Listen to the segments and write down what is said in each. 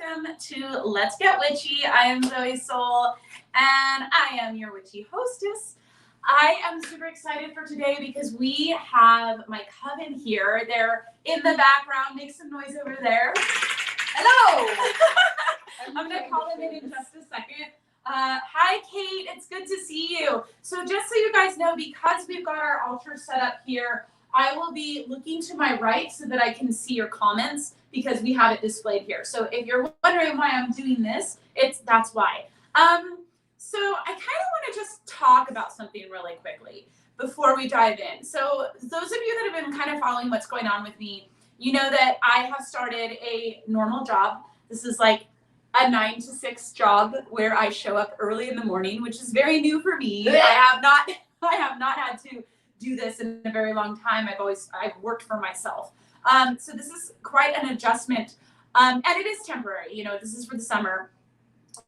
welcome to Let's Get Witchy. I am Venmo Sol, and I am your witchy hostess. I am super excited for today because we have my coven here. They're in the background. Make some noise over there. Hello! I'm going to call them in just a second. Hi, Kate. It's good to see you. So just so you guys know, because we've got our altar set up here, I will be looking to my right so that I can see your comments because we have it displayed here. So if you're wondering why I'm doing this, that's why. So I kind of want to just talk about something really quickly before we dive in. So those of you that have been kind of following what's going on with me, you know that I have started a normal job. This is like a 9 to 6 job where I show up early in the morning, which is very new for me. I have not had to do this in a very long time. I've worked for myself. So this is quite an adjustment. And it is temporary, you know, this is for the summer,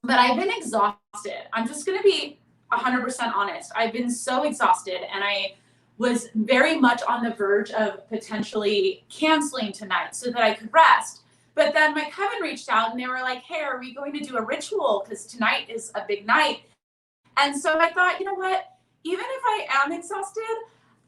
but I've been exhausted. I'm just going to be 100% honest. I've been so exhausted, and I was very much on the verge of potentially canceling tonight so that I could rest. But then my coven reached out and they were like, hey, are we going to do a ritual? Because tonight is a big night. And so I thought, you know what? Even if I am exhausted,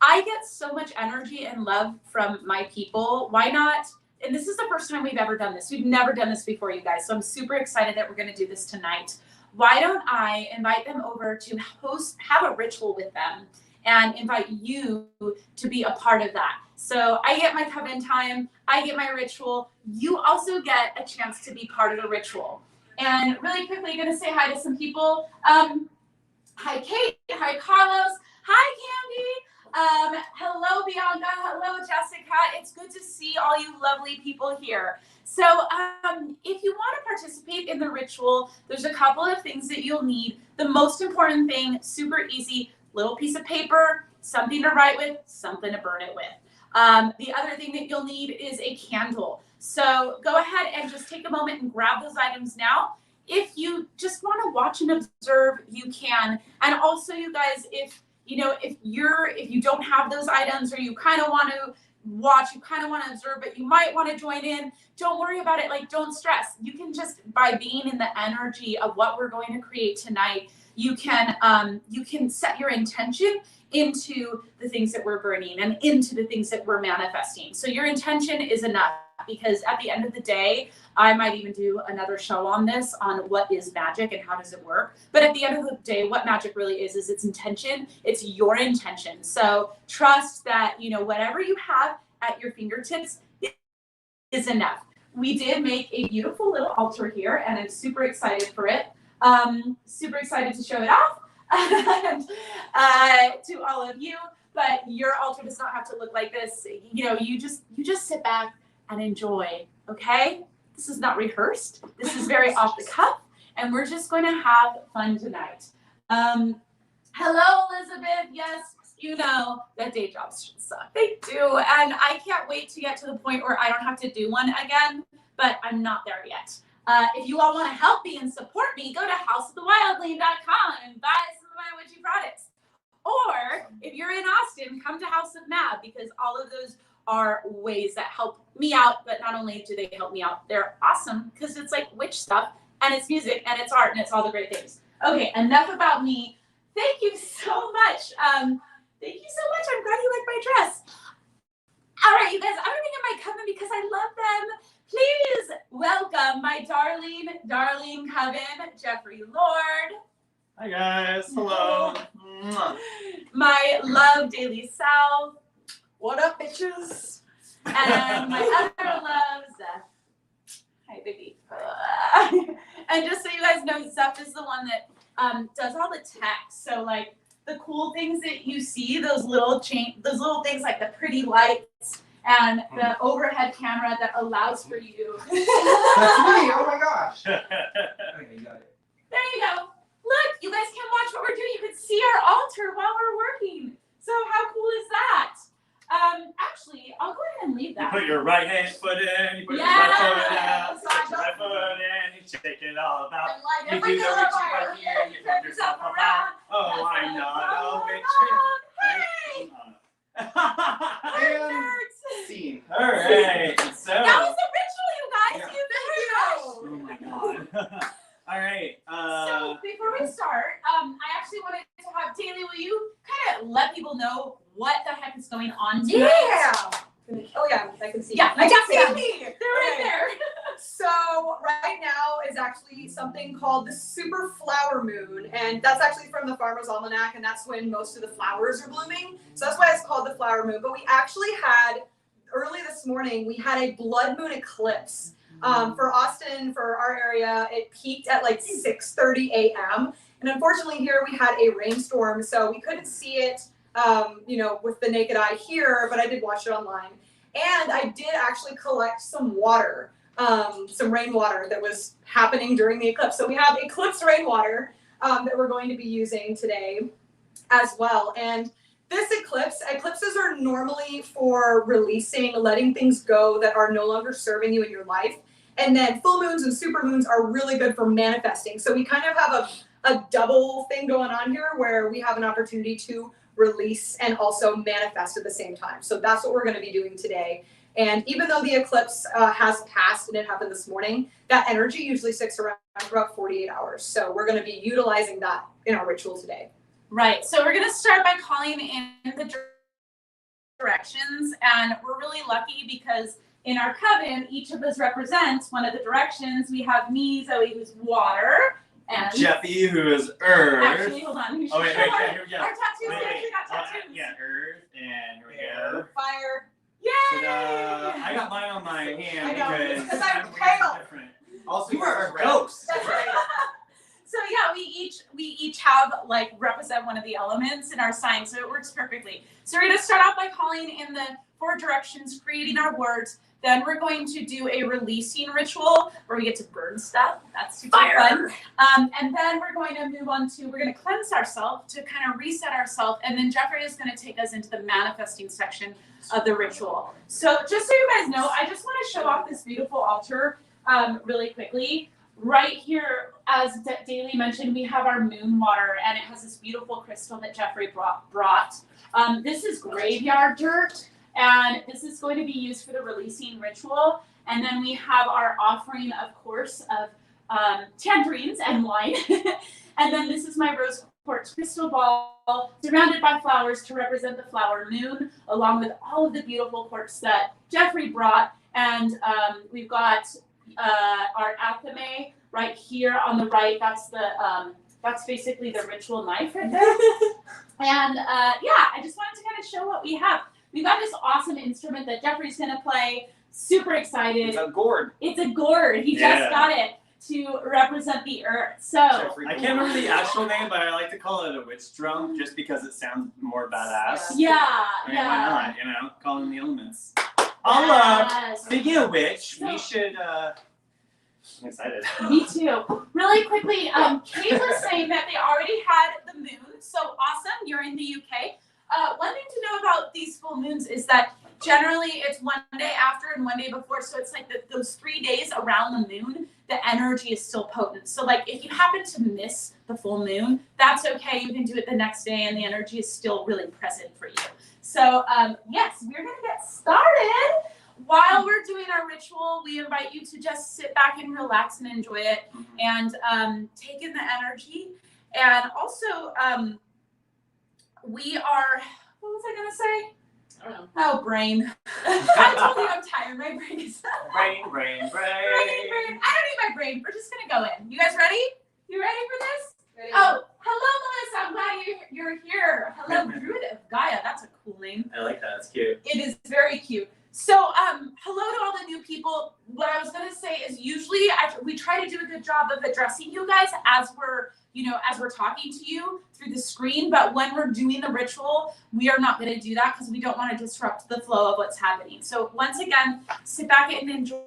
I get so much energy and love from my people. Why not? And this is the first time we've ever done this. We've never done this before, you guys. So I'm super excited that we're going to do this tonight. Why don't I invite them over to have a ritual with them and invite you to be a part of that. So I get my coven time, I get my ritual. You also get a chance to be part of the ritual. And really quickly, going to say hi to some people. Hi, Kate. Hi, Carlos. Hi, Candy. Hello, Bianca. Hello, Jessica. It's good to see all you lovely people here. So if you want to participate in the ritual, there's a couple of things that you'll need. The most important thing, super easy, little piece of paper, something to write with, something to burn it with. The other thing that you'll need is a candle. So go ahead and just take a moment and grab those items now. If you just want to watch and observe, you can. And also, you guys, if you don't have those items, or you kind of want to watch, you kind of want to observe, but you might want to join in, don't worry about it. Like, don't stress. You can just, by being in the energy of what we're going to create tonight, you can set your intention into the things that we're burning and into the things that we're manifesting. So your intention is enough, because at the end of the day, I might even do another show on this, on what is magic and how does it work. But at the end of the day, what magic really is its intention. It's your intention. So trust that, whatever you have at your fingertips is enough. We did make a beautiful little altar here, and I'm super excited for it. Super excited to show it off and, to all of you. But your altar does not have to look like this. You just sit back and enjoy. Okay, this is not rehearsed. This is very off the cuff, and we're just going to have fun tonight. Hello, Elizabeth. Yes, you know that day jobs suck. They do, and I can't wait to get to the point where I don't have to do one again. But I'm not there yet. If you all want to help me and support me, go to houseofthewildling.com and buy some of my witchy products. Or if you're in Austin, come to House of Mab, because all of those are ways that help me out. But not only do they help me out, they're awesome because it's like witch stuff, and it's music, and it's art, and it's all the great things. Okay, enough about me. Thank you so much. Thank you so much. I'm glad you like my dress. All right, you guys, I'm going to get my coven because I love them. Please welcome my darling coven, Jeffrey Lord. Hi guys, hello. My love, Daily South. What up, bitches? And my other love, Zeph. Hi, baby. And just so you guys know, Zeph is the one that does all the text. So like the cool things that you see, those little things like the pretty lights and the overhead camera that allows for you. That's me. Oh my gosh. Okay, you got it. There you go. Look, you guys can watch what we're doing. You can see our altar while we're working. So how cool is that? Actually, I'll go ahead and leave that. You put your right hand foot in, you put your left foot out, you put your right foot in, you shake it all about. Like, you do the witchy right here, and you turn yourself around. Oh, I'm not a witch. And scene. All right. So that was a ritual, you guys. Yeah. You never know. Oh my let people know what the heck is going on tonight? Yeah. Oh yeah, I can see. Yeah, I can see them. me. They're right Okay. there. So right now is actually something called the super flower moon, and that's actually from the Farmer's Almanac, and that's when most of the flowers are blooming. So that's why it's called the flower moon. But we actually had early this morning we had a blood moon eclipse. For Austin, for our area, it peaked at like 6:30 a.m. And unfortunately here we had a rainstorm, so we couldn't see it, with the naked eye here, but I did watch it online. And I did actually collect some water, some rainwater that was happening during the eclipse. So we have eclipse rainwater that we're going to be using today as well. And this eclipses are normally for releasing, letting things go that are no longer serving you in your life. And then full moons and super moons are really good for manifesting. So we kind of have a double thing going on here where we have an opportunity to release and also manifest at the same time. So that's what we're going to be doing today. And even though the eclipse has passed and it happened this morning, that energy usually sticks around for about 48 hours. So we're going to be utilizing that in our ritual today. Right. So we're going to start by calling in the directions. And we're really lucky because in our coven, each of us represents one of the directions. We have me, Zoe, who's water. And Jeffy, who is Earth. actually, hold on. We should Oh, wait, show wait, our, yeah, here we go. our tattoos. We Wait, actually got tattoos. yeah, Earth, and here we go. Fire. Yay! Ta-da! I got mine on my hand I know, because because I'm wearing pale. different. Also, You are a red. ghost. That's right. So yeah, we each have like represent one of the elements in our sign, so it works perfectly. So we're going to start off by calling in the 4 directions, creating our words. Then we're going to do a releasing ritual where we get to burn stuff. That's super fun. And then we're going to move on to, we're going to cleanse ourselves to kind of reset ourselves. And then Jeffrey is going to take us into the manifesting section of the ritual. So just so you guys know, I just want to show off this beautiful altar really quickly. Right here, as Daly mentioned, we have our moon water, and it has this beautiful crystal that Jeffrey brought. This is graveyard dirt, and this is going to be used for the releasing ritual. And then we have our offering, of course, of tangerines and wine. And then this is my rose quartz crystal ball, surrounded by flowers to represent the flower moon, along with all of the beautiful quartz that Jeffrey brought. And we've got our alchemy right here on the right. That's basically the ritual knife right there. And I just wanted to kind of show what we have. We've got this awesome instrument that Jeffrey's gonna play. Super excited. It's a gourd. It's a gourd. He just got it to represent the earth. So I can't remember the actual name, but I like to call it a witch drum just because it sounds more badass. yeah, I mean, why not? Call in the elements. Yes. Speaking of which, So- we should. I'm excited. Me too. Really quickly, Kate was saying that they already had the moon. So awesome. You're in the UK. One thing to know about these full moons is that generally it's one day after and one day before. So it's like those 3 days around the moon, the energy is still potent. So like if you happen to miss the full moon, that's okay. You can do it the next day and the energy is still really present for you. So yes, we're going to get started. While we're doing our ritual, we invite you to just sit back and relax and enjoy it and take in the energy. And also, we are, what was I going to say? I don't know. Oh, brain. I told you I'm tired. My brain is. Brain. Brain. I don't need my brain. We're just going to go in. You guys ready? You ready for this? Ready? Oh, hello, Melissa. I'm glad you're here. Hello, Druid of Gaia. That's a cool name. I like that. It's cute. It is very cute. So, hello to all the new people. What I was gonna say is usually we try to do a good job of addressing you guys as we're talking to you through the screen. But when we're doing the ritual, we are not gonna do that because we don't want to disrupt the flow of what's happening. So once again, sit back and enjoy.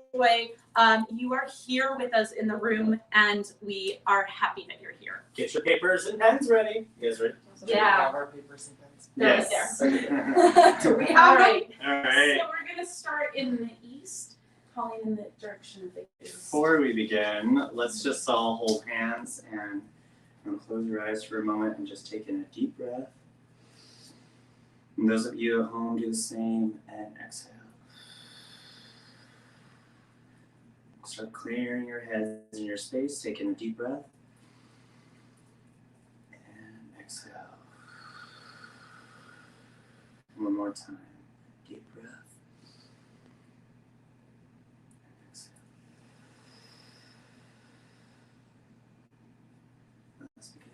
You are here with us in the room, and we are happy that you're here. Get your papers and pens ready. You guys ready? Do we Yeah. have our papers and pens? They're Yes. right Do we there. have All right. All right. So we're gonna start in the east, calling in the direction of the east. Before we begin, let's just all hold hands and close your eyes for a moment and just take in a deep breath. And those of you at home, do the same and exhale. Start clearing your heads and your space. Take in a deep breath. And exhale. one more time. Deep breath. And exhale. Let's begin.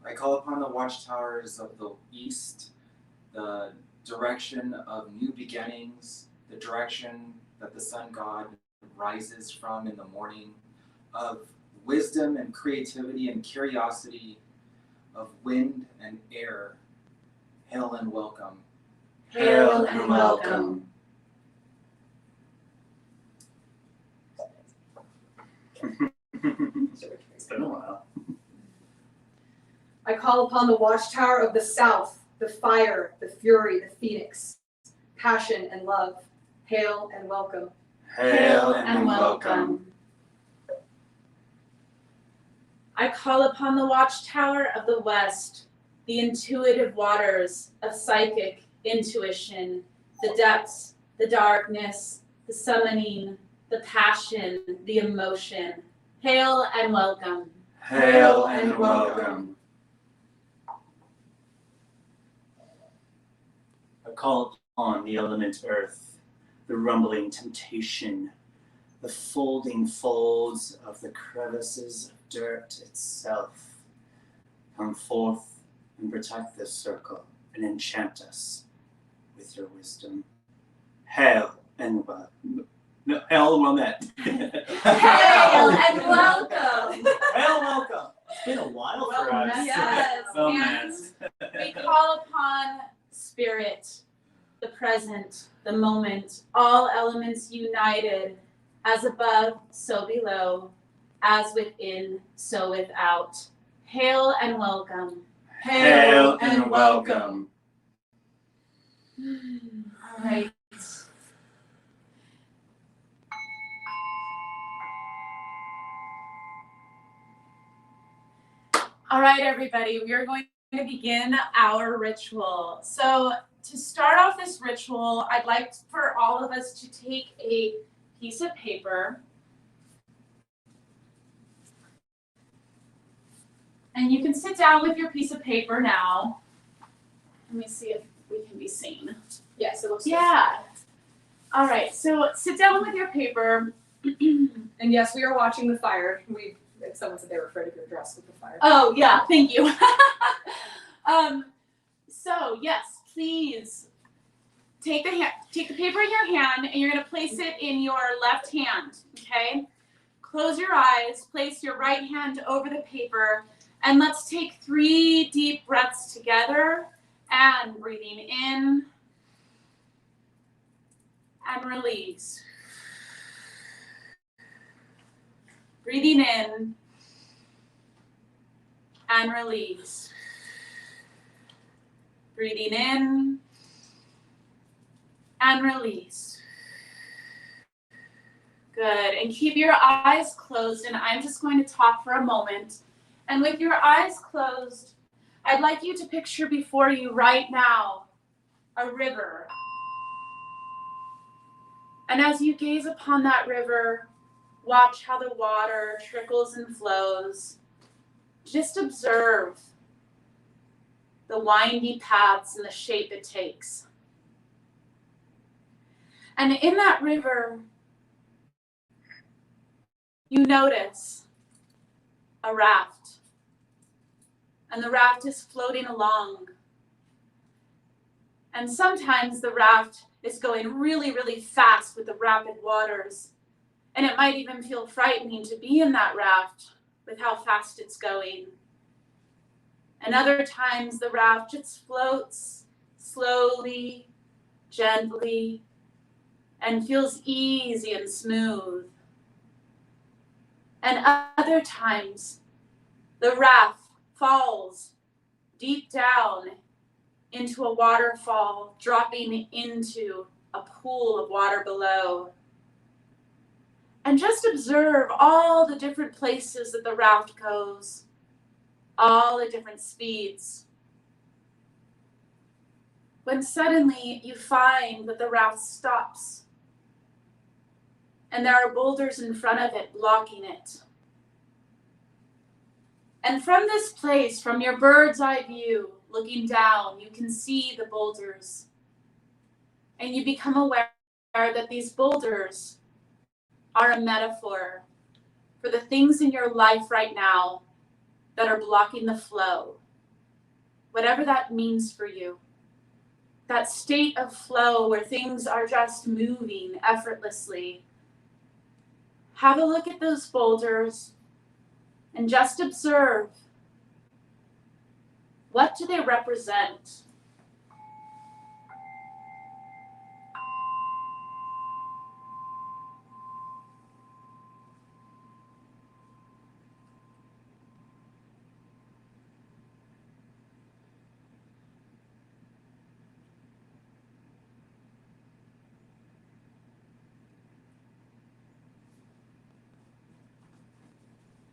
I call upon the watchtowers of the east, the direction of new beginnings, the direction that the sun god rises from in the morning, of wisdom and creativity and curiosity, of wind and air. Hail and welcome. Hail and welcome. It's been a while. I call upon the watchtower of the south, the fire, the fury, the phoenix, passion and love. Hail and welcome. Hail and welcome. I call upon the watchtower of the west, the intuitive waters of psychic intuition, the depths, the darkness, the summoning, the passion, the emotion. Hail and welcome. Hail and welcome. I call upon the element earth, the rumbling temptation, the folding folds of the crevices of dirt itself. Come forth and protect this circle and enchant us with your wisdom. Hail and welcome. No, hail and welcome. Hail and welcome. Hail and welcome. It's been a while for us. Yes, Oh, and man. we call upon spirit, the present, the moment, all elements united, as above, so below, as within, so without. Hail and welcome. Hail and welcome. All right. All right, everybody, we are going to begin our ritual. So to start off this ritual, I'd like for all of us to take a piece of paper. And you can sit down with your piece of paper now. Let me see if we can be seen. Yes, it looks Yeah. All right, so sit down with your paper. good. And yes, we are watching the fire. Someone said they were afraid of your dress with the fire. Oh, yeah, thank you. So, yes, please take the paper in your hand and you're going to place it in your left hand, okay? Close your eyes, place your right hand over the paper, and let's take 3 deep breaths together and breathing in and release. Breathing in and release. Breathing in and release. Good. And keep your eyes closed, and I'm just going to talk for a moment. And with your eyes closed, I'd like you to picture before you right now a river. And as you gaze upon that river, watch how the water trickles and flows. Just observe the windy paths and the shape it takes. And in that river, you notice a raft. And the raft is floating along. And sometimes the raft is going really, really fast with the rapid waters. And it might even feel frightening to be in that raft with how fast it's going. And other times the raft just floats slowly, gently, and feels easy and smooth. And other times the raft falls deep down into a waterfall, dropping into a pool of water below. And just observe all the different places that the raft goes, all the different speeds. When suddenly you find that the raft stops and there are boulders in front of it blocking it. And from this place, from your bird's eye view, looking down, you can see the boulders. And you become aware that these boulders are a metaphor for the things in your life right now that are blocking the flow. Whatever that means for you. That state of flow where things are just moving effortlessly. Have a look at those boulders and just observe. What do they represent?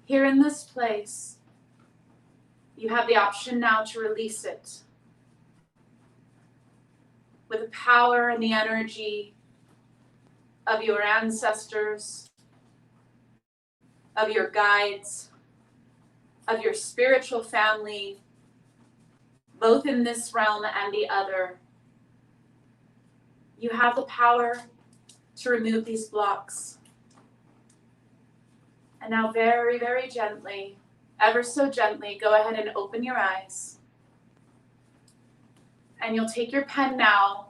Here in this place, you have the option now to release it with the power and the energy of your ancestors, of your guides, of your spiritual family, both in this realm and the other. You have the power to remove these blocks. And now very, very gently, ever so gently, go ahead and open your eyes. And you'll take your pen now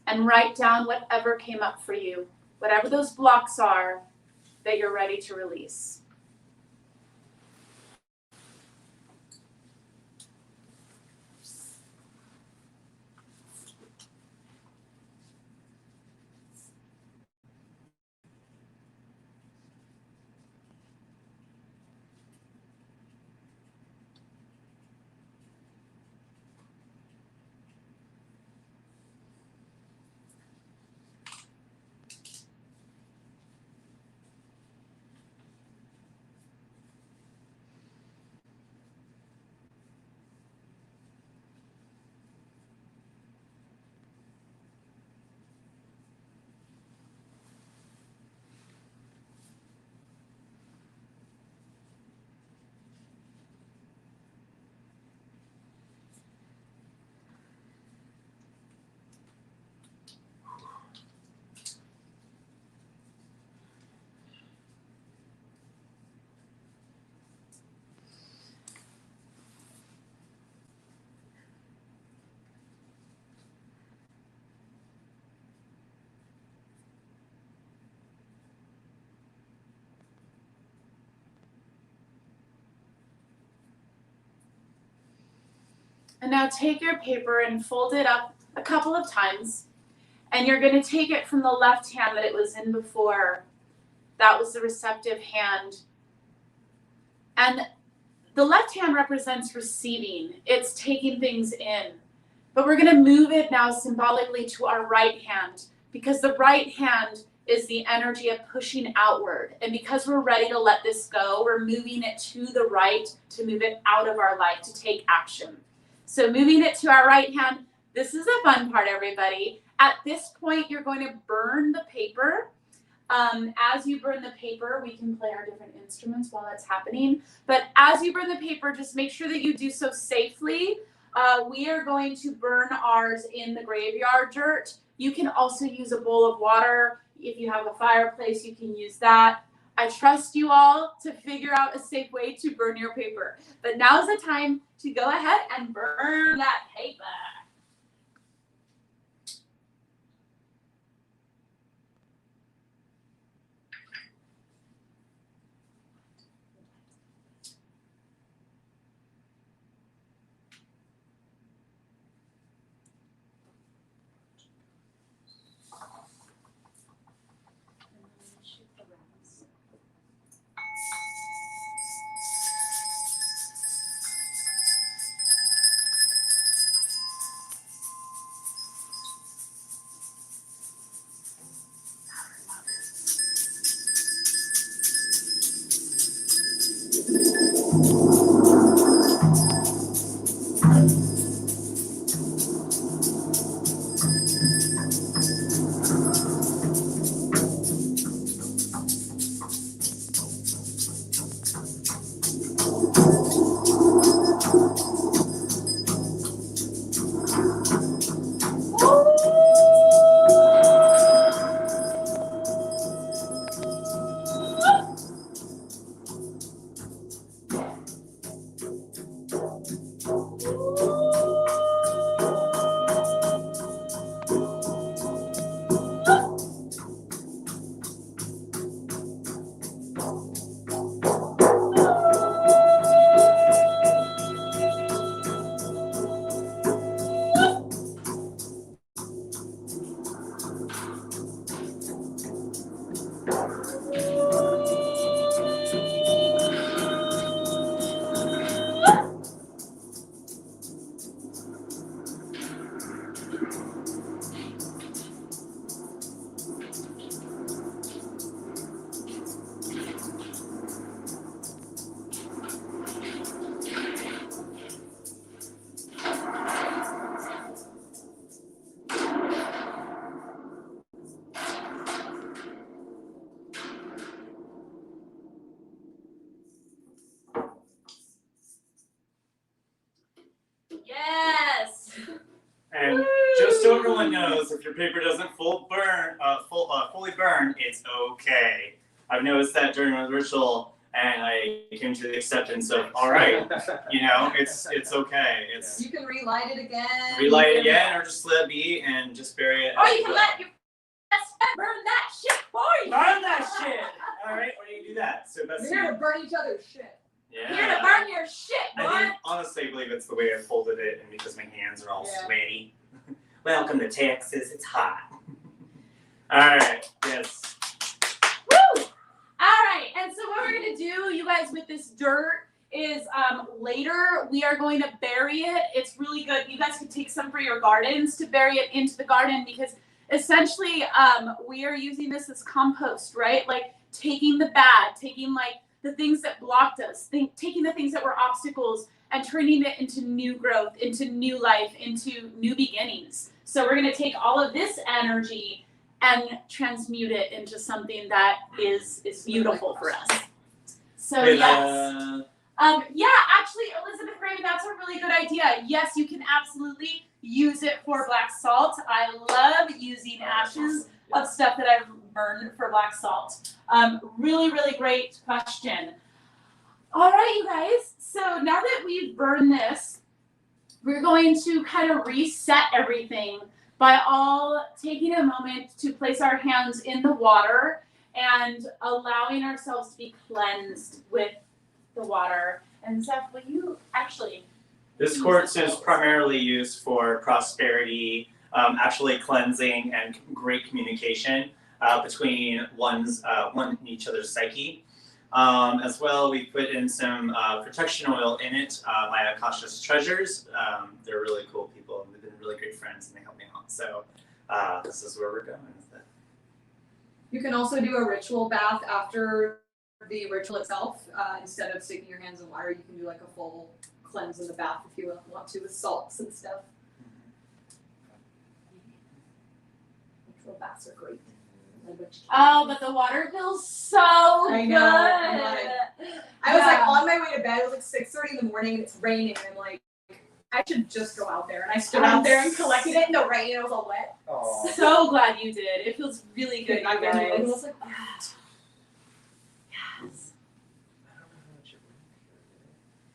and write down whatever came up for you, whatever those blocks are that you're ready to release. And now take your paper and fold it up a couple of times. And you're going to take it from the left hand that it was in before. That was the receptive hand. And the left hand represents receiving. It's taking things in. But we're going to move it now symbolically to our right hand, because the right hand is the energy of pushing outward. And because we're ready to let this go, we're moving it to the right to move it out of our life, to take action. So moving it to our right hand, this is the fun part, everybody. At this point, you're going to burn the paper. As you burn the paper, we can play our different instruments while that's happening. But as you burn the paper, just make sure that you do so safely. We are going to burn ours in the graveyard dirt. You can also use a bowl of water. If you have a fireplace, you can use that. I trust you all to figure out a safe way to burn your paper. But now's the time to go ahead and burn that paper. everyone knows if your paper doesn't fully burn, it's okay. I've noticed that during my ritual, and I came to the acceptance of, all right, you know, it's okay. It's You can relight it again. relight it again, or just let it be and just bury it. Or you can let your best friend burn that shit for you. burn that shit. All right, why do you do that? So We're here to burn each other's shit. yeah. Here to burn your shit, boy. I think honestly, I believe it's the way I folded it, and because my hands are all Yeah. sweaty. Welcome to Texas. It's hot. All right. Yes. Woo! All right, and so what we're gonna do, you guys, with this dirt is later we are going to bury it. It's really good. You guys can take some for your gardens to bury it into the garden because essentially we are using this as compost, right? Like taking the bad, taking like the things that blocked us, taking the things that were obstacles and turning it into new growth, into new life, into new beginnings. So we're gonna take all of this energy and transmute it into something that is beautiful for us. So yes. Yeah, actually, Elizabeth Raven, that's a really good idea. Yes, you can absolutely use it for black salt. I love using ashes of stuff that I've burned for black salt. Really, really great question. All right, you guys. So now that we've burned this, we're going to kind of reset everything by all taking a moment to place our hands in the water and allowing ourselves to be cleansed with the water. And Zeph, will you actually? This quartz is primarily used for prosperity, actually cleansing and great communication between one and each other's psyche. As well, we put in some protection oil in it by Akasha's Treasures. They're really cool people, and they've been really great friends, and they help me out. So this is where we're going with it. You can also do a ritual bath after the ritual itself. Instead of sticking your hands in water, you can do like a full cleanse in the bath if you want to, with salts and stuff. Ritual baths are great. Oh, but the water feels so I know, good. I was like on my way to bed. It was like 6:30 in the morning and it's raining. And I'm like, I should just go out there. And I stood out there and collected it in the rain. And it was all wet. Aww. So glad you did. It feels really good, you I guys. was like, Yes.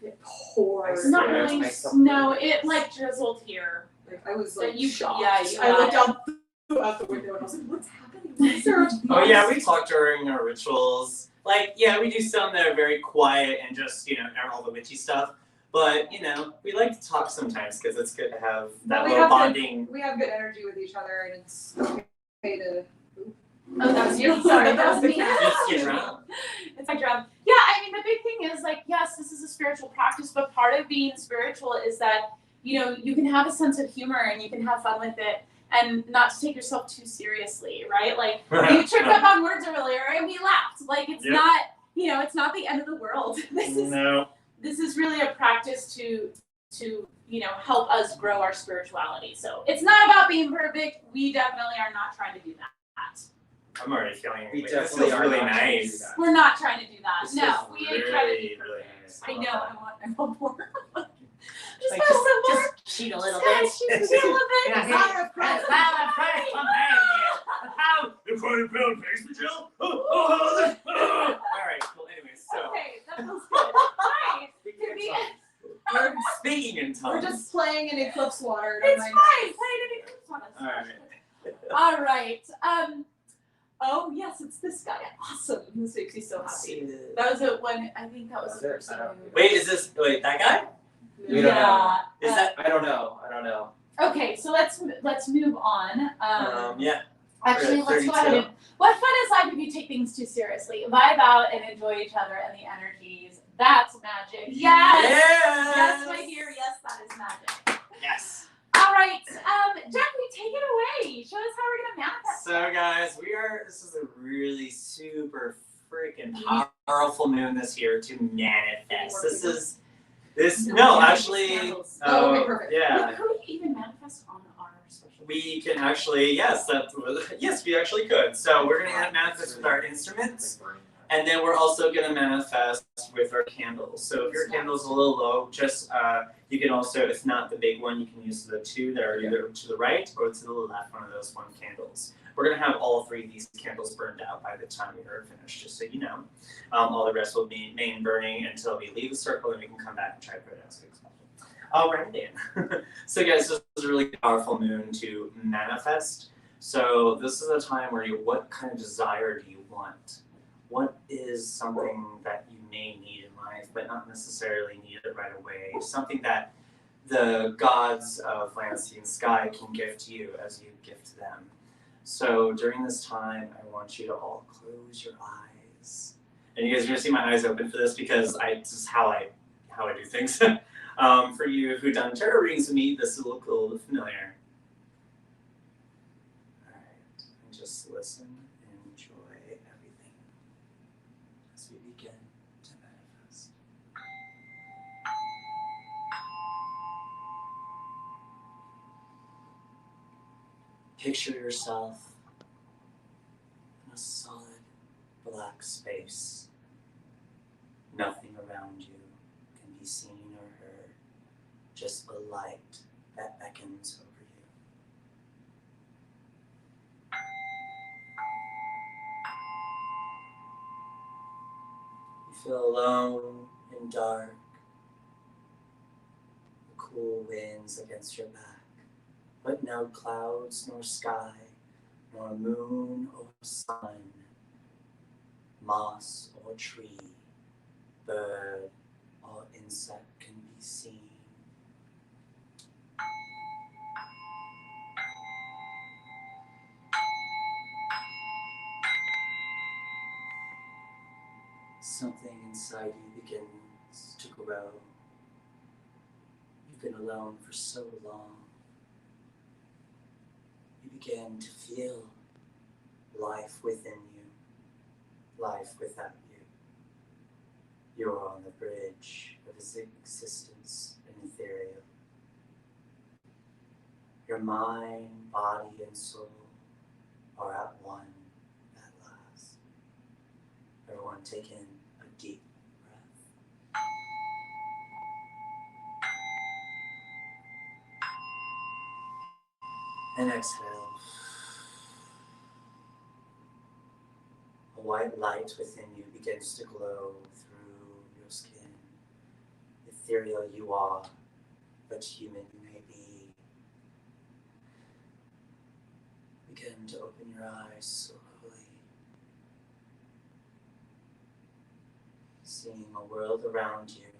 it pours. Not Yeah, really it's nice. snow. It like drizzled here. Like, I was But like you- shocked. yeah, you I looked got out the window and I was like, what's happening? Why is there a Oh yeah, we talk during our rituals. Like, yeah, we do some that are very quiet and just, you know, all the witchy stuff. But, you know, we like to talk sometimes because it's good to have that Well, we little have to- bonding. We have good energy with each other and it's okay to. Oh, that was you. Sorry, that was me. Just get drunk. It's my drum. Yeah, I mean, the big thing is like, yes, this is a spiritual practice, but part of being spiritual is that, you know, you can have a sense of humor and you can have fun with it and not to take yourself too seriously, right? Like, you tripped up on words earlier and we laughed. Like, it's Yep. not, you know, it's not the end of the world. This is really a practice to you know, help us grow our spirituality. So it's not about being perfect. We definitely are not trying to do that. I'm already feeling We like, this definitely feels are really not trying to do nice. that. We're not trying to do that. This No, is we ain't trying to be really, perfect. really nice. I know. I want more. Just Like, want some more. just cheat a little Yeah, bit. she's a little bit. Yeah, Power of Christ. The quarter pound pastry gel? Alright, cool, anyways, so. Okay, that feels good. Hi. Can we- We're speaking in tongues. We're just playing in Eclipse water. It's fine. Play it in Eclipse on us. Alright. All right. Oh yes, it's this guy. Awesome. This makes me so happy. That was it when I think that was the first time. Wait, that guy? We don't know. Is that? I don't know. Okay, so let's move on. Yeah. Actually, We're at let's go ahead 32. and. What fun is life if you take things too seriously? Vibe out and enjoy each other and the energies. That's magic. Yes. Yes. Yes, my dear. Yes, that is magic. Yes. All right, Jackie, take it away. Show us how we're gonna manifest. So guys, this is a really super freaking powerful moon this year to manifest. No, actually, Oh, okay, perfect. yeah. Could we even manifest on our special? We can actually, yes, we actually could. So we're gonna manifest with our instruments. And then we're also going to manifest with our candles. So if your candle's a little low, just you can also, if not the big one, you can use the two that are either to the right or to the left, one of those one candles. We're going to have all three of these candles burned out by the time we are finished, just so you know. All the rest will be main burning until we leave the circle, and we can come back and try to put it out as possible. All right, then. So guys, this is a really powerful moon to manifest. So this is a time where what kind of desire do you want? What is something that you may need in life, but not necessarily need it right away? Something that the gods of land, sea, and sky can gift you as you gift them. So during this time, I want you to all close your eyes. And you guys are gonna see my eyes open for this because this is how I do things. For you who've done tarot readings with me, this will look a little bit familiar. All right, and just listen and enjoy everything as we begin to manifest. Picture yourself in a solid black space. Nothing around you can be seen or heard, just a light that beckons over you. You feel alone and dark, the cool winds against your back, but no clouds nor sky, nor moon or sun, moss or tree, bird or insect can be seen. Something inside you begins to grow. You've been alone for so long. You begin to feel life within you, life without you. You're on the bridge of existence and ethereal. Your mind, body, and soul are at one at last. Everyone take in a deep breath. And exhale. A white light within you begins to glow through your skin. Ethereal you are, but human you may be. Begin to open your eyes slowly. Seeing a world around you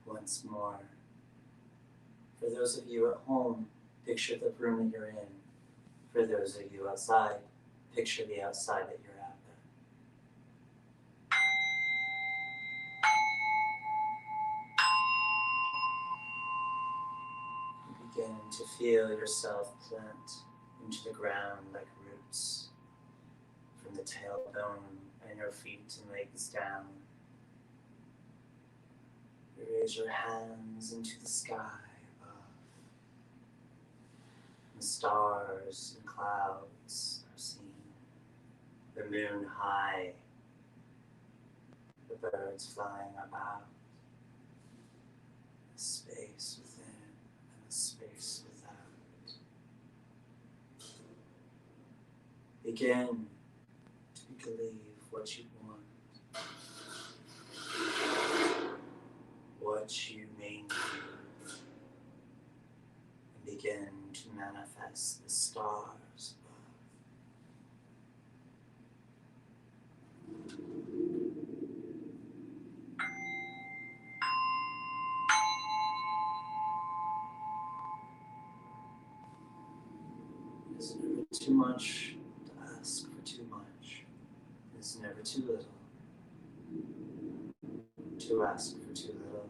once more. For those of you at home, picture the room that you're in. For those of you outside, picture the outside that you're at. You begin to feel yourself plant into the ground like roots, from the tailbone and your feet and legs down. You raise your hands into the sky above. The stars and clouds are seen. The moon high. The birds flying about. The space within and the space without. Begin to believe what you want, what you may need, and begin to manifest the stars above. It is never too much to ask for too much. It is never too little to ask for too little.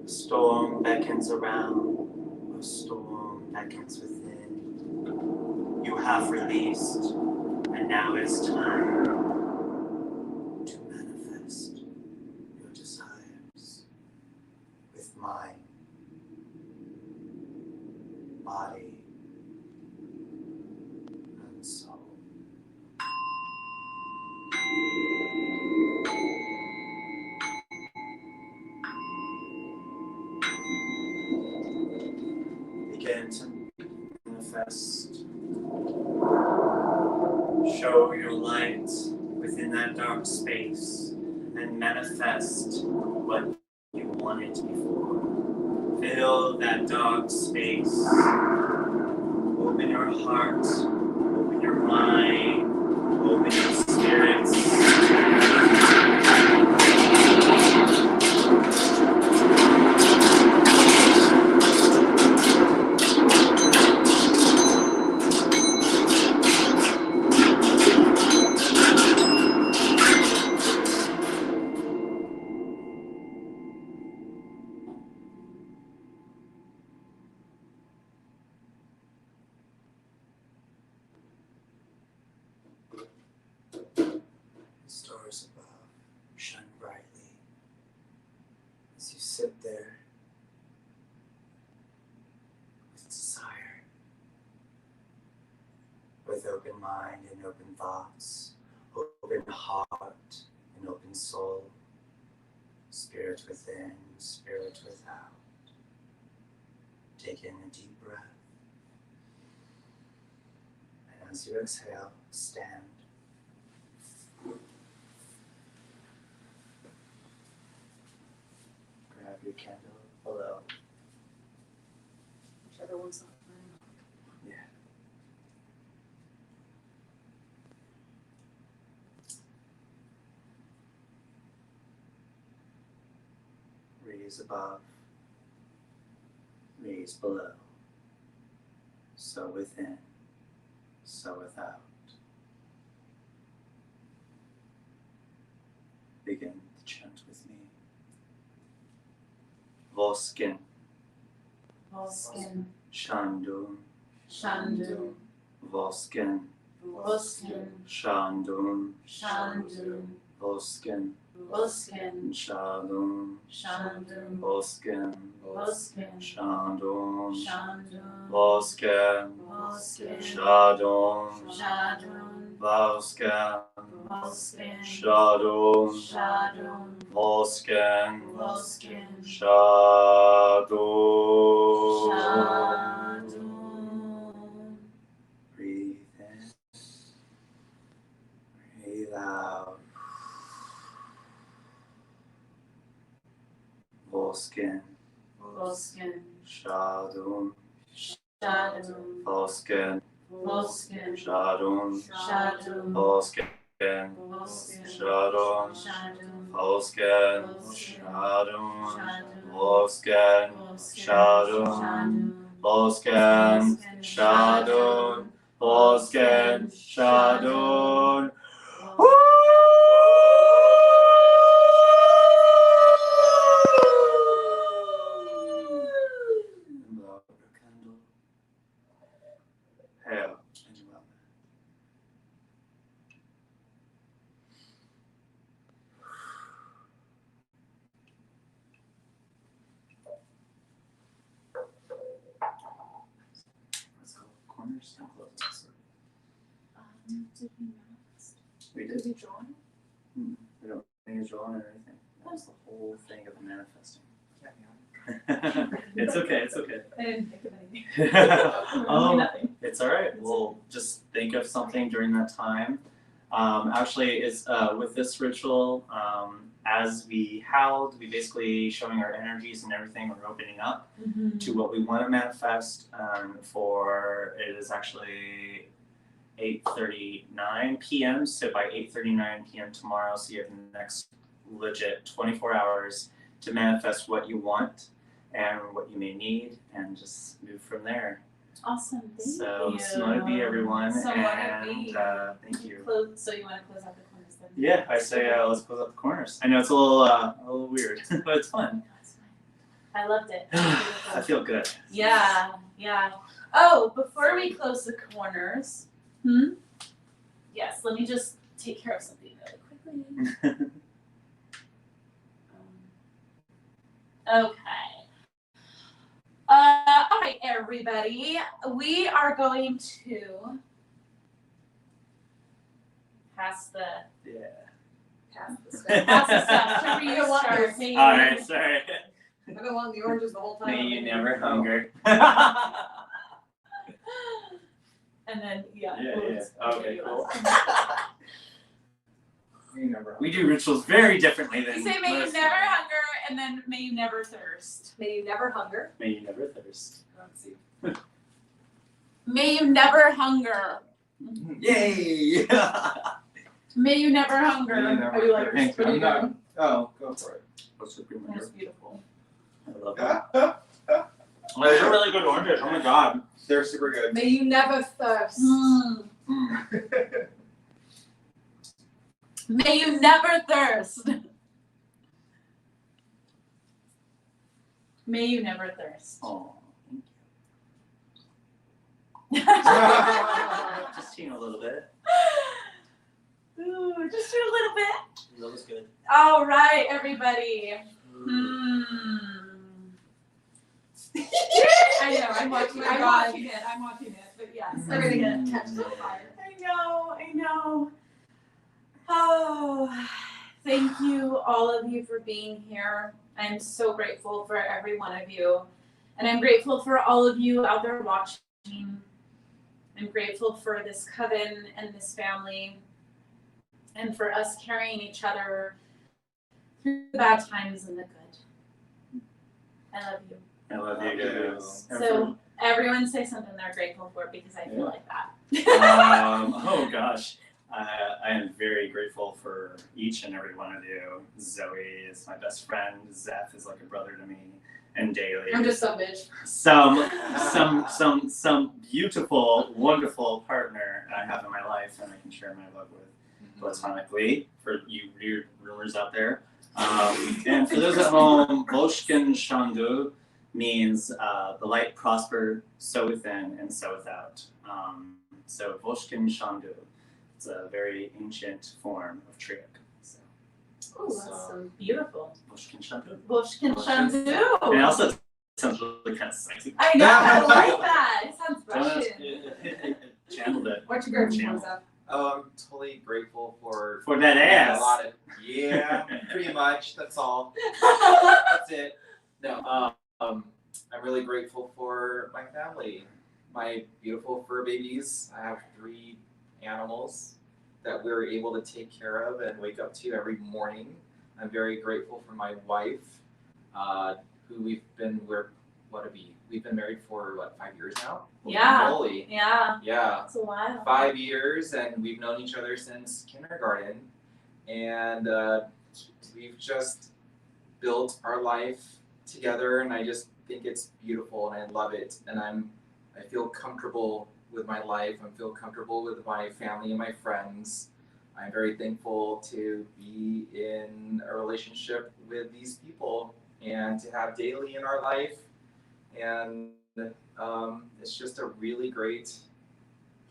A storm beckons around, a storm beckons within. You have released, and now is time to manifest your desires with mind, body, and soul. manifest. Show your light within that dark space and manifest what you wanted before. Fill that dark space. Open your heart, open your mind, open your spirits. Stars above shine brightly as you sit there with desire, with open mind and open thoughts, open heart and open soul, spirit within, spirit without. Take in a deep breath, and as you exhale, stand. Grab your candle below. Whichever one's not burning. Yeah. Rays above, rays below. So within, so without. Begin to chant with me. Vosken, Vosken, Shandun, Shandun, Vosken, Vosken, Shandun, Shandun, Vosken, Vosken, Shandun, Shandun, Vosken, Vosken, Shandun, Shandun, Vosken, Vosken, Shadun, Shadun, Vosken, Vosken, Shadun, Shadun, Vosken, Vosken, Shadun. Shadun. Breathe in, breathe out. Vosken, Vosken, Shadun, Shadun, Vosken, Vosken, Shadun, Shadun, Vosken, Vosken, Shadun, Shadun, Vosken, Shadun, Vosken, Shadun, Vosken, Shadun. Blow out your candle. Hail and well. Let's go corners and close this. Did we manifest? We Did did. we draw it? We don't need to draw on or anything. That was the whole thing of manifesting. Yeah, It's okay, it's okay. I didn't think of anything. Nothing. It's all right. We'll just think of something during that time. Actually, is with this ritual, as we howled, we basically showing our energies and everything. We're opening up to what we want to manifest. For it is actually 8:39 p.m. So by 8:39 p.m. tomorrow, so you have the next legit 24 hours to manifest what you want and what you may need, and just move from there. Awesome, thank So you. Simonabe, everyone, So and thank you. So you want to close out the corners then? Yeah, I say let's close up the corners. I know it's a little weird, but it's fun. That's fine. I loved it. I feel good. Yeah, yeah. Oh, before we close the corners, yes, let me just take care of something really quickly. Okay. All right, everybody. We are going to pass the stuff to You don't want restart. yours. Maybe- All right, sorry. I've been wanting the oranges the whole time. May you never hunger. and then Yeah, we'll yeah. just Okay, continue cool. us. We do rituals very differently than You say, may you most never people. hunger, and then may you never thirst. May you never hunger. May you never thirst. Let's see. May you never hunger. Yay! May you never hunger. May you never Are you like, hunger. Thank what are you I'm not- doing? Oh, go for it. What's the cream That's beautiful. I love that. Oh, they're really good oranges. Oh my god. They're super good. May you never thirst. Mm. Mm. May you never thirst. May you never thirst. Oh, just a little bit. Ooh, just a little bit. That was good. All right, everybody. I know. I'm watching. I'm watching it. I'm watching it. But yes, Everything catches on fire. I know. I know. Oh, thank you, all of you, for being here. I'm so grateful for every one of you, and I'm grateful for all of you out there watching. I'm grateful for this coven and this family, and for us carrying each other through the bad times and the good. I love you. I love you guys. So everyone say something they're grateful for, because I feel like that. Oh gosh. I am very grateful for each and every one of you. Zoe is my best friend. Zeph is like a brother to me. And Daly. I'm just some bitch. Some beautiful, wonderful partner I have in my life and I can share my love with platonically, for you weird rumors out there. And for those at home, Voshkin Shandu means the light prosper, so within and so without. So Voshkin Shandu. It's a very ancient form of trick. So Oh, that's so beautiful. Voshkin Shandu. Voshkin And it Shandu. also sounds really kind of sexy. I know, I like that. It sounds Russian. It channeled it. What's your grateful Channel. for, Zeph? Oh, I'm totally grateful for For that ass. a lot of, yeah, pretty much. That's all. That's it. No, I'm really grateful for my family, my beautiful fur babies. I have 3 animals that we're able to take care of and wake up to every morning. I'm very grateful for my wife, who we've been married for 5 years now? Yeah. Holy. Yeah, Yeah. that's a while. 5 years, and we've known each other since kindergarten, and we've just built our life together, and I just think it's beautiful, and I love it, and I feel comfortable with my life. I feel comfortable with my family and my friends. I'm very thankful to be in a relationship with these people and to have Daly in our life, and it's just a really great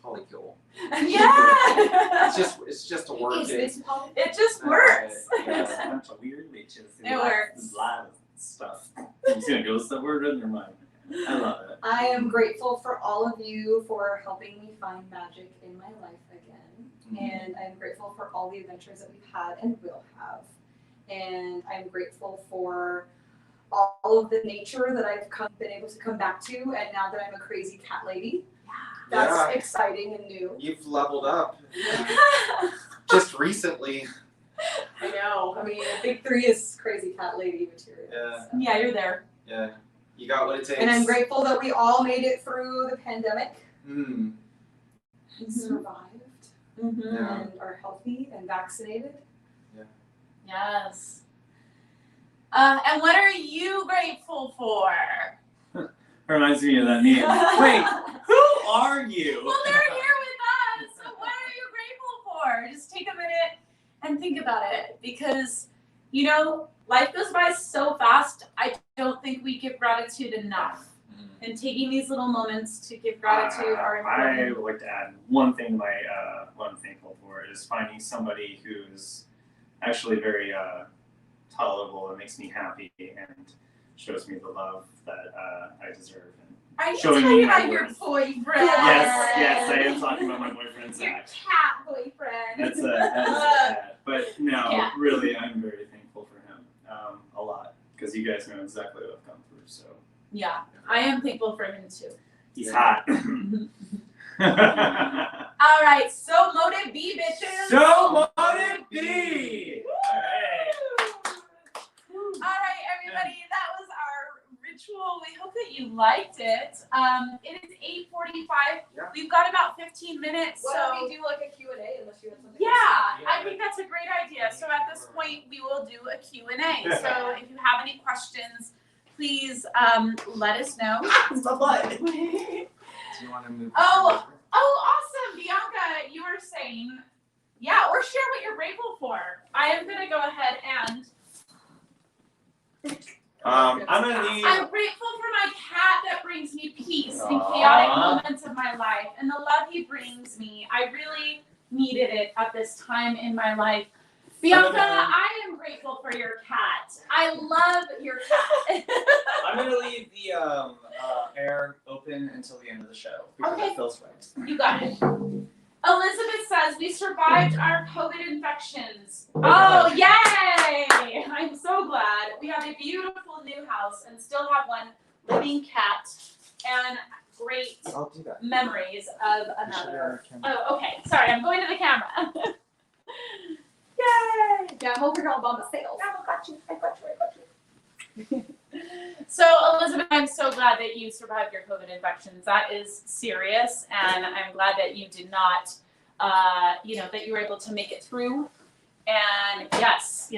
polycule. Yeah. It's just a word. It just works. Yeah. It's a bunch of weird bitches. It works. A lot of stuff. I'm gonna go somewhere in your mind. I love it. I am grateful for all of you for helping me find magic in my life again. And I'm grateful for all the adventures that we've had and will have. And I'm grateful for all of the nature that I've been able to come back to. And now that I'm a crazy cat lady, that's Yeah. exciting and new. You've leveled up just recently. I know. I mean, Big 3 is crazy cat lady material. Yeah. So. Yeah, you're there. Yeah, you got what it takes. And I'm grateful that we all made it through the pandemic Mm. and survived Mm-hmm. Yeah. and are healthy and vaccinated. Yes. And what are you grateful for? Reminds me of that meme. Wait, who are you? Well, they're here with us. So what are you grateful for? Just take a minute and think about it, because, you know, life goes by so fast. I don't think we give gratitude enough. And taking these little moments to give gratitude are I important. would like to add one thing. What I'm thankful for is finding somebody who's actually very tolerable and makes me happy and shows me the love that I deserve. And Are you showing talking me my about your worth. boyfriend? Yes, I am talking about my boyfriend Your Zach. cat boyfriend. That is a cat. But no, Yeah. really, I'm very thankful for him a lot, because you guys know exactly what I've come through. So Yeah, I am thankful for him too. he's hot. All right, so motive B, bitches. So motive B. All right, everybody, that was our ritual. We hope that you liked it. It is 8:45. Yeah. We've got about 15 minutes. Why So don't we do like a Q&A unless you have something? yeah, I think that's a great idea. So at this point, we will do a Q&A. So if you have any questions, please let us know. It's my butt. Do you want to move? Oh, awesome, Bianca, you were saying, yeah, or share what you're grateful for. I am gonna go ahead and I'm gonna need. I'm grateful for my cat that brings me peace in chaotic moments of my life and the love he brings me. I really needed it at this time in my life. Bianca, I am grateful for your cat. I love your cat. I'm gonna leave the air open until the end of the show because Okay. it feels right. You got it. Elizabeth says we survived our COVID infections. Oh, yay! I'm so glad. We have a beautiful new house and still have one living cat and great I'll do that. memories of another. Oh, okay. Sorry, I'm going to the camera. Yay! Yeah, I'm over here on Bomba Sales. I got you. So, Elizabeth, I'm so glad that you survived your COVID infections. That is serious, and I'm glad that you did not, that you were able to make it through. And yes.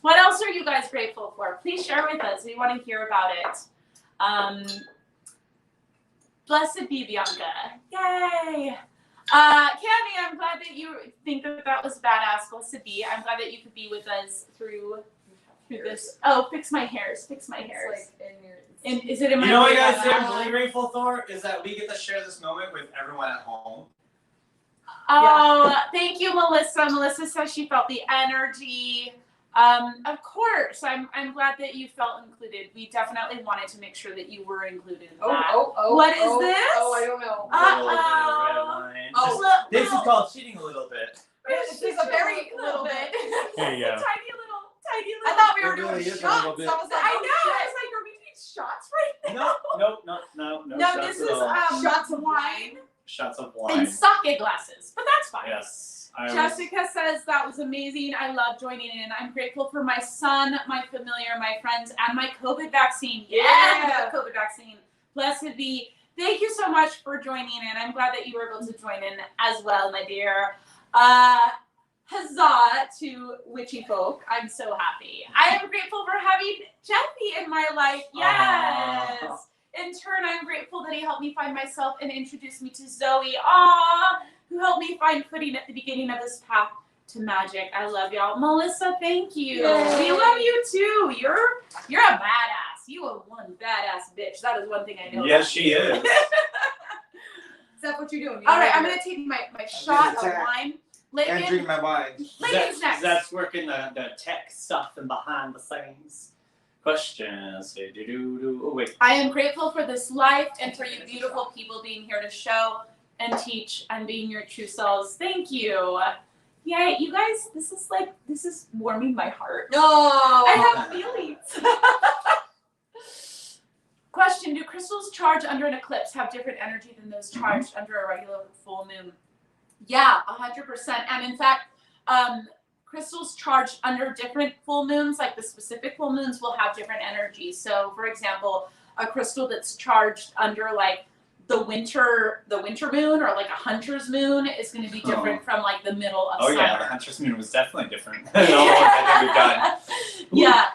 What else are you guys grateful for? Please share with us. We want to hear about it. Blessed be Bianca. Yay! Candy, I'm glad that you think that was badass. Blessed be. I'm glad that you could be with us through this. Oh, fix my hairs. It's like Is it in my? You know what, brain? guys? I'm really grateful for is that we get to share this moment with everyone at home. Oh, thank you, Melissa. Melissa says she felt the energy. Of course, I'm glad that you felt included. We definitely wanted to make sure that you were included in that. What is this? Oh, I don't know. Oh, This is called cheating a little bit. It's just a very little bit. There you go. Tiny little. I thought we were It really doing is a shots. I little was bit. like, I oh, know. I shit. was like, are we doing shots right now? No. No, shots this at is all. shots of wine Shots of and wine. sake glasses, but that's fine. Yes. Jessica says that was amazing. I love joining in. I'm grateful for my son, my familiar, my friends, and my COVID vaccine. Yeah, the COVID vaccine. Blessed be. Thank you so much for joining in. I'm glad that you were able to join in as well, my dear. Huzzah to witchy folk. I'm so happy. I am grateful for having Jeffy in my life. Yes. In turn, I'm grateful that he helped me find myself and introduced me to Zoe. Who helped me find footing at the beginning of this path to magic. I love y'all. Melissa, thank you. Yay. We love you too. You're a badass. You are one badass bitch. That is one thing I know. Yes, she is. Is that what you're doing? All right, I'm gonna take my shot of attack. wine. And Lincoln, drink my wine. Lincoln's next. That's working the tech stuff and behind the scenes. Questions. Oh, wait. I am grateful for this life and for you beautiful people being here to show and teach and being your true selves. Thank you. Yeah, you guys, this is warming my heart. No. I have feelings. Question, do crystals charged under an eclipse have different energy than those charged under a regular full moon? Yeah, 100%. And in fact, crystals charged under different full moons, like the specific full moons, will have different energies. So, for example, a crystal that's charged under like the winter moon or like a hunter's moon is going to be different from like the middle of summer. Oh yeah, the Hunter's Moon was definitely different than all the ones I think we've done. Yeah.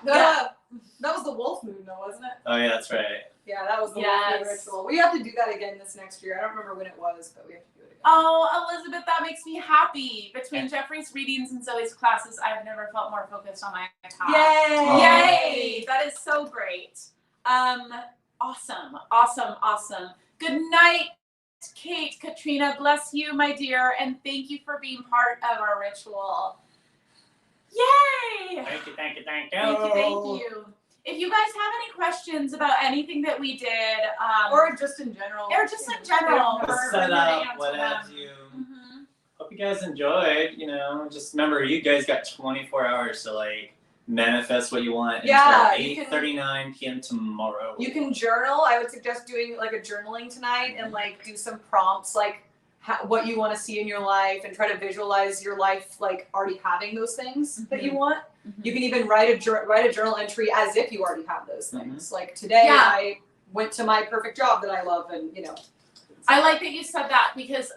That was the wolf moon though, wasn't it? Oh yeah, that's right. Yeah, that was the Yes. wolf moon ritual. We have to do that again this next year. I don't remember when it was, but we have to do it again. Oh, Elizabeth, that makes me happy. Between Jeffrey's readings and Zoe's classes, I've never felt more focused on my task. Yay! That is so great. Awesome. Good night, Kate, Katrina. Bless you, my dear, and thank you for being part of our ritual. Yay! Thank you. Thank you. If you guys have any questions about anything that we did, Or just in general. or just in general, The we're setup, gonna answer what them. have you. Mhm. Hope you guys enjoyed. Just remember, you guys got 24 hours to like manifest what you want Yeah, until you can- 8:39 p.m. tomorrow. You can journal. I would suggest doing like a journaling tonight and like do some prompts like what you want to see in your life and try to visualize your life like already having those things that you want. You can even write a journal entry as if you already have those things. Like today I went to my perfect job that I love, and you know. I like that you said that because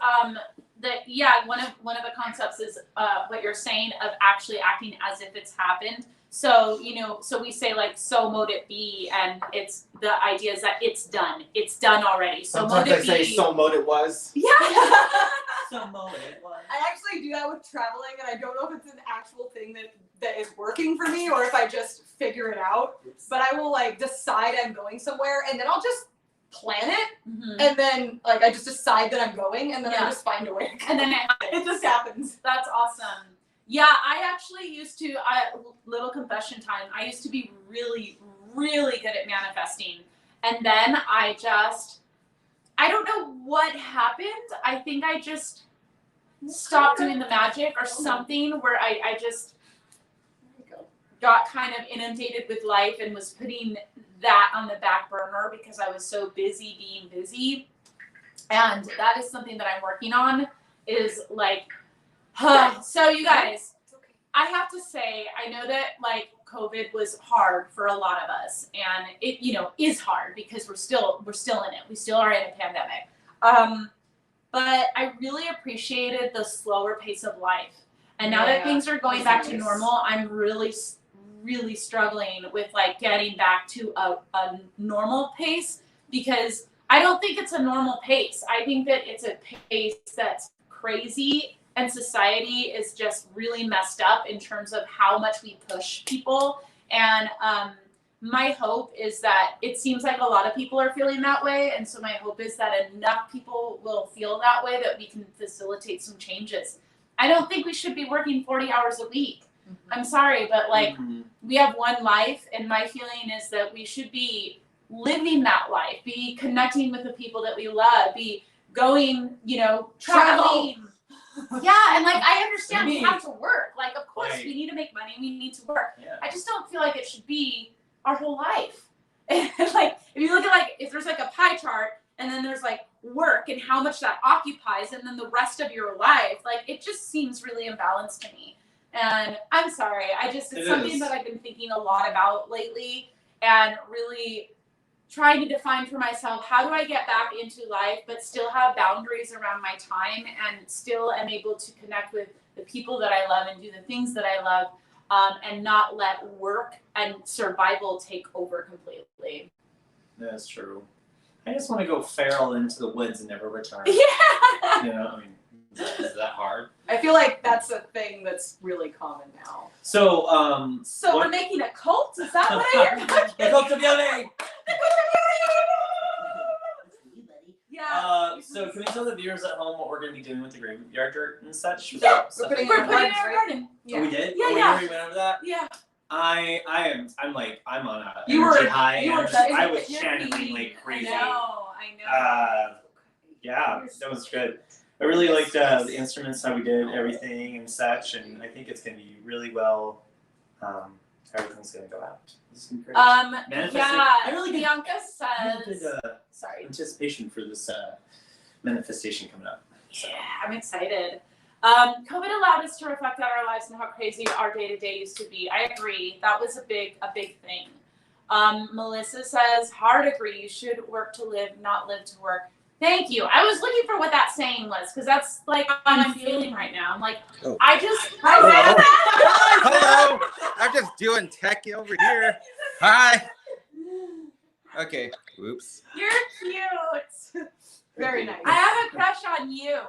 one of the concepts is what you're saying of actually acting as if it's happened. So, so we say like, so mote it be, and it's the idea is that it's done already. So Sometimes mote I it say, be. so mote it was. Yeah. So mote it was. I actually do that with traveling, and I don't know if it's an actual thing that is working for me or if I just figure it out. But I will like decide I'm going somewhere, and then I'll just plan it, and then like I just decide that I'm going, and then I just find a way. And then it just happens. That's awesome. Yeah, I actually used to, little confession time, I used to be really, really good at manifesting. And then I don't know what happened. I think I just stopped doing the magic or something where I just got kind of inundated with life and was putting that on the back burner because I was so busy being busy. And that is something that I'm working on is like, so you guys, I have to say, I know that like COVID was hard for a lot of us, and it, is hard because we're still in it. We still are in a pandemic. But I really appreciated the slower pace of life. And now that things are going back to normal, I'm really, really struggling with like getting back to a normal pace because I don't think it's a normal pace. I think that it's a pace that's crazy. And society is just really messed up in terms of how much we push people. And my hope is that it seems like a lot of people are feeling that way. And so my hope is that enough people will feel that way that we can facilitate some changes. I don't think we should be working 40 hours a week. I'm sorry, but like we have one life, and my feeling is that we should be living that life, be connecting with the people that we love, be going, traveling. Yeah, and like I understand we have to work. Like, of course, we need to make money. We need to work. Yeah. I just don't feel like it should be our whole life. And like, if you look at like, if there's like a pie chart, and then there's like work and how much that occupies, and then the rest of your life, like it just seems really imbalanced to me. And I'm sorry, it's something that I've been thinking a lot about lately, and really trying to define for myself, how do I get back into life but still have boundaries around my time and still am able to connect with the people that I love and do the things that I love, and not let work and survival take over completely. That's true. I just want to go feral into the woods and never return. Yeah. I mean, is that hard? I feel like that's a thing that's really common now. So, So we're making a cult? Is that what I hear? The cult of Yummy! Yeah. So can we tell the viewers at home what we're going to be doing with the graveyard dirt and such? Yeah, Stuff we're putting like We're that? putting it in our garden. Oh, we did? Yeah, Oh, we yeah. already went over that? Yeah. I'm on a You were- energy high. you were- I was You're channeling peeing. like crazy. I know. Yeah, that was good. I really liked the instruments, how we did everything and such, and I think it's going to be really well. Everything's going to go out. This is great. Manifesting. I really did- Bianca Really says. good Sorry. anticipation for this manifestation coming up. So. Yeah, I'm excited. COVID allowed us to reflect on our lives and how crazy our day-to-day used to be. I agree. That was a big thing. Melissa says, hard agree. You should work to live, not live to work. Thank you. I was looking for what that saying was, because that's like what I'm feeling right now. I'm like, Oh. Hello. I'm just doing techie over here. Hi. Okay. Oops. You're cute. Very nice. I have a crush on you.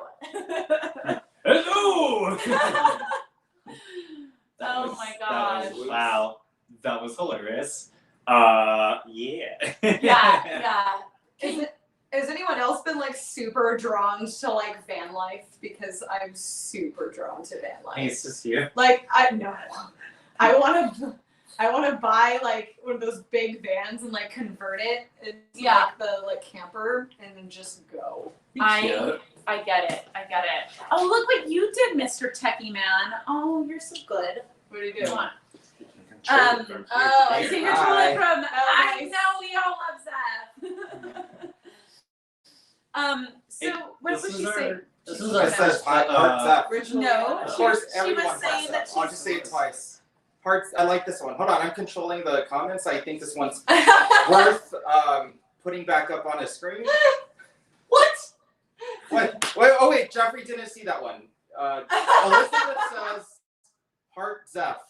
Hello! Oh my gosh. Wow. That was hilarious. Yeah. Yeah. Has anyone else been like super drawn to like van life? Because I'm super drawn to van life. Hey, it's just you. Like I want to buy like one of those big vans and like convert it into like the like camper and then just go. I get it. Oh, look what you did, Mr. Techie Man. Oh, you're so good. What do you do? Come on. control it from here Oh, to you there. can control it from. I nice. know we all love Zeph. So what was she saying? This It is our says first. heart Zeph. Ritual. No. Of course, She everyone was has saying that Zeph. I'll she's- just say it twice. Hearts. I like this one. Hold on, I'm controlling the comments. I think this one's worth putting back up on a screen. What? What? Wait, oh wait, Jeffrey didn't see that one. Elizabeth says heart Zeph.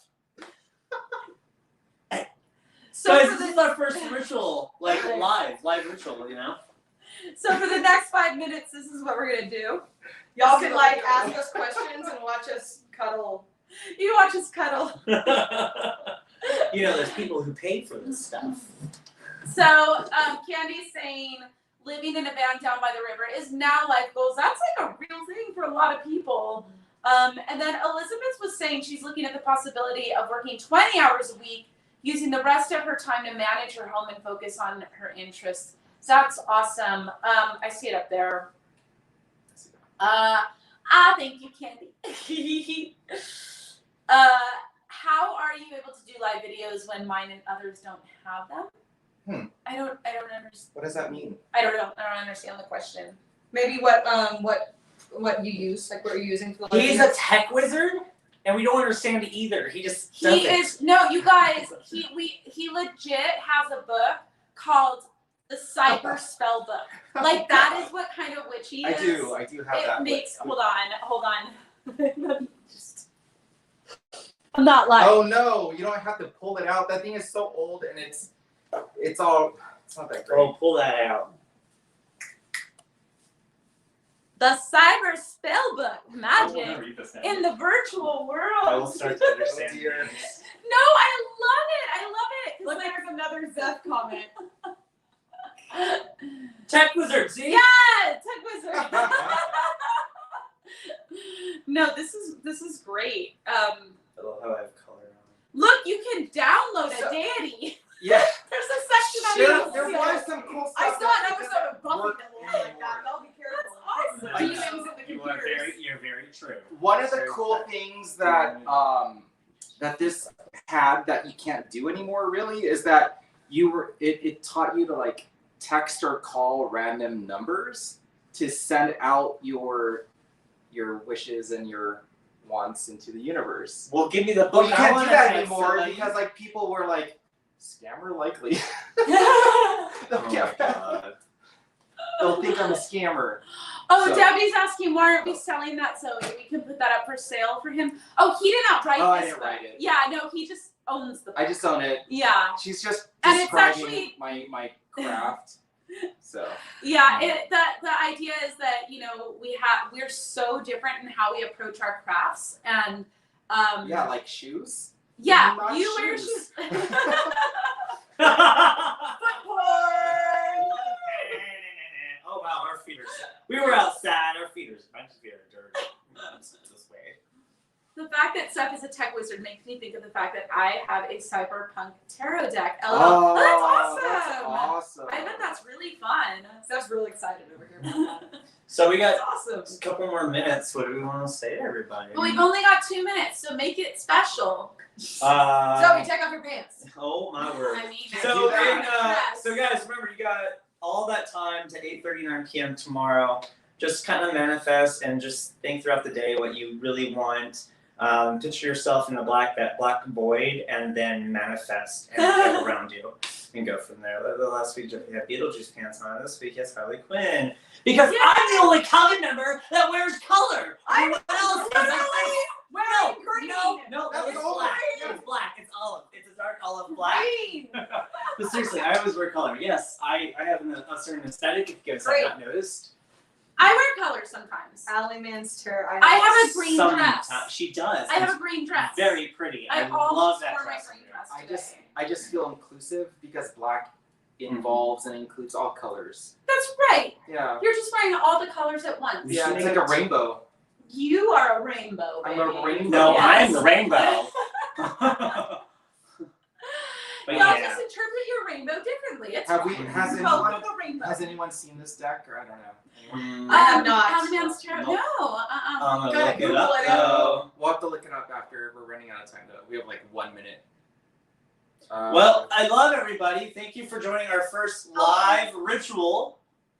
So Guys, for this the is our first ritual, like live ritual, you know? so for the next 5 minutes, this is what we're gonna do. Y'all can like ask us questions and watch us cuddle. You watch us cuddle. You know, there's people who pay for this stuff. So Candy's saying living in a van down by the river is now life goals. That's like a real thing for a lot of people. And then Elizabeth was saying she's looking at the possibility of working 20 hours a week, using the rest of her time to manage her home and focus on her interests. So that's awesome. I see it up there. Thank you, Candy. How are you able to do live videos when mine and others don't have them? I don't understand. What does that mean? I don't know. I don't understand the question. Maybe what you use, like what you're using for the He's a tech wizard, and we don't understand it either. He just does He it. is no, you guys. He legit has a book called the Cyber Spell Book. Like that is what kind of witch he I is. do have It that. makes. Hold on. I'm not lying. Oh no, you don't have to pull it out. That thing is so old and it's not that great. Oh, pull that out. The Cyber Spell Book, I wanna magic read this now. in the virtual I will world. start to understand. Oh, dear. things. No, I love it. I love it. 'Cause, Look, like, there's another Zeph comment. Tech wizard, see? yeah, Tech Wizard. No, this is great. I love how I have color on. Look, you can download a So- deity. Yeah. There's a section on Sure, it. there was some cool I stuff. saw an that episode of Buffy work that looked like that. Y'all be careful. That's awesome. Demons in the You are computers. you're very true. One of the cool things that that this had that you can't do anymore really is that it taught you to like text or call random numbers to send out your wishes and your wants into the universe. Well, give me the But book. you I can't wanna do that text anymore somebody. because like people were like scammer likely. Oh They'll my get- god. they'll think I'm a scammer. Oh, So- Debbie's asking why aren't we selling that so we can put that up for sale for him? Oh, he did not write Oh, I this didn't book. write it. Yeah, no, he just owns the book. I just own it. Yeah. She's just And it's describing actually- my craft. So Yeah, the idea is that, you know, we're so different in how we approach our crafts and yeah, like shoes. yeah, Not you wear shoes. shoes. Oh wow, our feet are sad. We were outside, our feet are dirty. It's this way. The fact that Seth is a tech wizard makes me think of the fact that I have a cyberpunk tarot deck. LOL. Oh, That's awesome. That's awesome. I bet that's really fun. Zeph's really excited over here. So we got That's awesome. a couple more minutes. What do we want to say to everybody? But we've only got 2 minutes, so make it special. Zoe, take off your pants. Oh my word. I mean, So, do that. so guys, remember you got all that time to 8:39 p.m. tomorrow. Just kind of manifest and just think throughout the day what you really want. Picture yourself in the black void, and then manifest and get around you, and go from there. The last week Jeffrey had Beetlejuice pants on. This week he has Harley Quinn, because Yeah. I'm the only COVEN member that wears color. I'm What else? is literally wearing green. No, That was it's all black. green. It's black. It's olive. It's a dark olive black. Green. But seriously, I always wear color. Yes, I have a certain aesthetic, if you guys Great. have not noticed. I wear color sometimes. Alley Man's Terror. I have a green Sometimes dress. she does. I have It's a green dress. very pretty. I almost love that wore my dress. green dress I today. just feel inclusive because black involves and includes all colors. That's right. Yeah. You're just wearing all the colors at once. We Yeah, should it's make like a it- rainbow. You are a rainbow, I'm baby. a rainbow. No, Yes. I'm the rainbow. But Y'all yeah. just interpret your rainbow differently. It's Have we? fine. Has Welcome anyone? to the rainbow. Has anyone seen this deck? Or I don't know. Anyone? I have not. Alley Man's Tarot. Nope. No. I'm gonna Gotta look it up. Google it. though. We'll have to look it up after. We're running out of time though. We have like 1 minute. Well, I love everybody. Thank you for joining our first live ritual.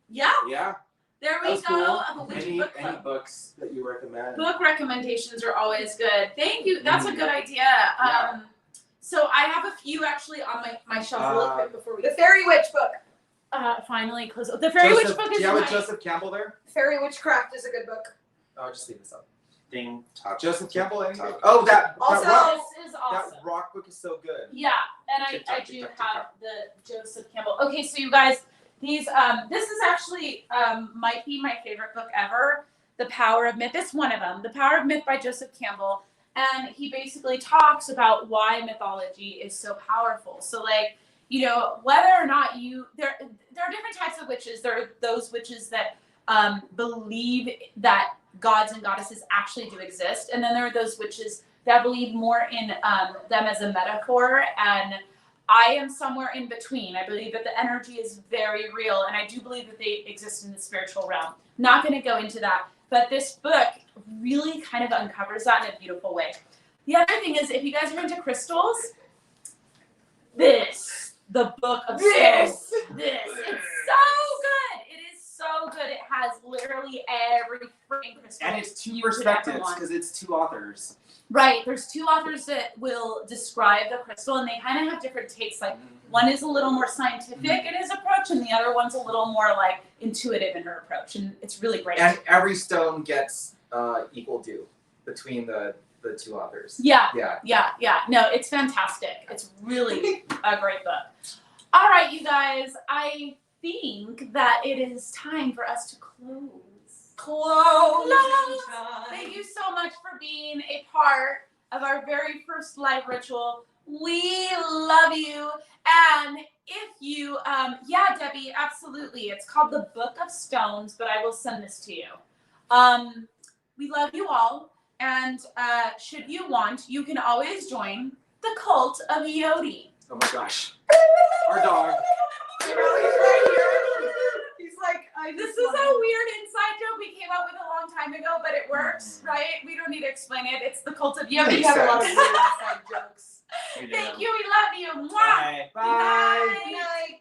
Yeah, yeah. there we That's go. cool. Of a Witchy Any book club. books that you recommend? Book recommendations are always good. Thank you. That's a good idea. Yeah. So I have a few actually on my shelf really quick before we The Fairy Witch book. finally close. The Fairy Witch book is Do you have my... a Joseph Campbell there? Fairy Witchcraft is a good book. I'll just leave this up. Ding. Top. Joseph Campbell. Top. Oh, that Also- rock, This is awesome. that rock book is so good. Yeah, and I TikTok, do TikTok, have TikTok. the Joseph Campbell. Okay, so you guys, these this is actually might be my favorite book ever. The Power of Myth. It's one of them. The Power of Myth by Joseph Campbell, and he basically talks about why mythology is so powerful. So like, you know, whether or not there are different types of witches. There are those witches that believe that gods and goddesses actually do exist, and then there are those witches that believe more in them as a metaphor, and I am somewhere in between. I believe that the energy is very real, and I do believe that they exist in the spiritual realm. Not going to go into that, but this book really kind of uncovers that in a beautiful way. The other thing is, if you guys are into crystals, the Book of Stones. It's so good. It is so good. It has literally every freaking crystal. And it's two you could ever perspectives want. because it's two authors. Right. There's two authors that will describe the crystal, and they kind of have different takes. Like one is a little more scientific in his approach, and the other one's a little more like intuitive in her approach, and it's really great. And every stone gets equal due between the two authors. Yeah. Yeah. No, it's fantastic. It's really a great book. All right, you guys. I think that it is time for us to close. Close. Thank you so much for being a part of our very first live ritual. We love you. And if you, yeah, Debbie, absolutely. It's called the Book of Stones, but I will send this to you. We love you all. And should you want, you can always join the cult of Yodi. Oh my gosh. Our dog. You know, he's right here. He's like, This is a weird inside joke we came up with a long time ago, but it works, right? We don't need to explain it. It's the cult of Yodi. We have a lot of weird inside jokes. Thank you. We love you. Mwah. Bye. Bye. Good night.